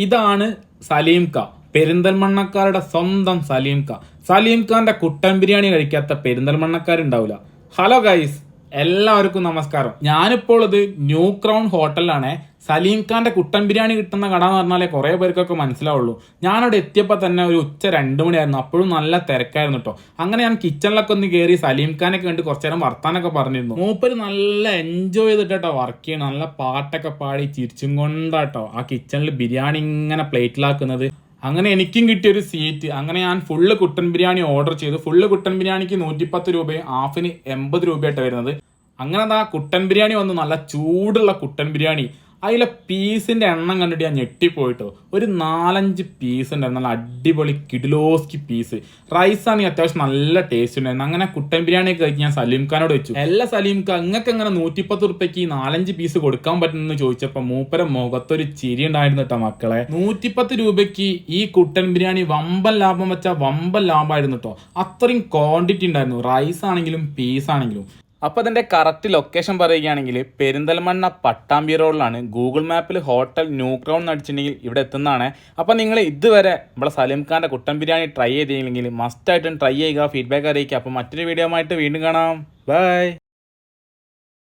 ഇതാണ് സലീംക, പെരിന്തൽമണ്ണക്കാരുടെ സ്വന്തം സലീംക. സലീംഖാന്റെ കുട്ടൻ ബിരിയാണി കഴിക്കാത്ത പെരിന്തൽമണ്ണക്കാരുണ്ടാവില്ല. ഹലോ ഗൈസ്, എല്ലാവർക്കും നമസ്കാരം. ഞാനിപ്പോൾ ഇത് ന്യൂ ക്രൗൺ ഹോട്ടലിലാണ്. സലീംഖാന്റെ കുട്ടൻ ബിരിയാണി കിട്ടുന്ന കട എന്ന് പറഞ്ഞാലേ കുറെ പേർക്കൊക്കെ മനസ്സിലാവുള്ളൂ. ഞാനവിടെ എത്തിയപ്പോൾ തന്നെ ഒരു ഉച്ച 2 മണിയായിരുന്നു. അപ്പോഴും നല്ല തിരക്കായിരുന്നു കേട്ടോ. അങ്ങനെ ഞാൻ കിച്ചണിലൊക്കെ ഒന്ന് കയറി സലീംഖാനൊക്കെ കണ്ട് കുറച്ചു നേരം വർത്താനൊക്കെ പറഞ്ഞിരുന്നു. മൂപ്പര് നല്ല എൻജോയ് ചെയ്തിട്ടോ വർക്ക് ചെയ്യണം. നല്ല പാട്ടൊക്കെ പാടി ചിരിച്ചും കൊണ്ടാട്ടോ ആ കിച്ചണിൽ ബിരിയാണി ഇങ്ങനെ പ്ലേറ്റിലാക്കുന്നത്. അങ്ങനെ എനിക്കും കിട്ടിയൊരു സീറ്റ്. അങ്ങനെ ഞാൻ ഫുള്ള് കുട്ടൻ ബിരിയാണി ഓർഡർ ചെയ്തു. ഫുള്ള് കുട്ടൻ ബിരിയാണിക്ക് 110 രൂപയും ഹാഫിന് 80 രൂപയായിട്ട് വരുന്നത്. അങ്ങനെ ആ കുട്ടൻ ബിരിയാണി വന്നു. നല്ല ചൂടുള്ള കുട്ടൻ ബിരിയാണി. അതിലെ പീസിന്റെ എണ്ണം കണ്ടിട്ട് ഞാൻ ഞെട്ടിപ്പോയിട്ടോ. ഒരു 4-5 പീസ് ഉണ്ടായിരുന്നു. നല്ല അടിപൊളി കിഡിലോസ്കി പീസ്. റൈസ് ആണെങ്കിൽ അത്യാവശ്യം നല്ല ടേസ്റ്റ് ഉണ്ടായിരുന്നു. അങ്ങനെ കുട്ടൻ ബിരിയാണി ഒക്കെ കഴിച്ച് ഞാൻ സലീംഖാനോട് വെച്ചു, എല്ലാ സലീംഖാൻ നിങ്ങൾക്ക് എങ്ങനെ 110 റുപ്യക്ക് 4-5 പീസ് കൊടുക്കാൻ പറ്റുമെന്ന് ചോദിച്ചപ്പോൾ മൂപ്പര മുഖത്തൊരു ചിരി ഉണ്ടായിരുന്നു കേട്ടോ മക്കളെ. 110 രൂപയ്ക്ക് ഈ കുട്ടൻ ബിരിയാണി വമ്പൻ ലാഭം വെച്ചാൽ വമ്പൻ ലാഭമായിരുന്നു കേട്ടോ. അത്രയും ക്വാണ്ടിറ്റി ഉണ്ടായിരുന്നു, റൈസ് ആണെങ്കിലും പീസ് ആണെങ്കിലും. അപ്പോൾ അതിൻ്റെ കറക്റ്റ് ലൊക്കേഷൻ പറയുകയാണെങ്കിൽ പെരിന്തൽമണ്ണ പട്ടാമ്പി റോഡിലാണ്. ഗൂഗിൾ മാപ്പിൽ ഹോട്ടൽ ന്യൂ ക്രൗൺ അടിച്ചിട്ടുണ്ടെങ്കിൽ ഇവിടെ എത്തുന്നതാണ്. അപ്പോൾ നിങ്ങൾ ഇതുവരെ നമ്മളെ സലീംഖാൻ്റെ കുട്ടൻ ബിരിയാണി ട്രൈ ചെയ്തില്ലെങ്കിൽ മസ്റ്റായിട്ടും ട്രൈ ചെയ്യുക, ഫീഡ്ബാക്ക് അറിയിക്കുക. അപ്പോൾ മറ്റൊരു വീഡിയോ ആയിട്ട് വീണ്ടും കാണാം. ബൈ.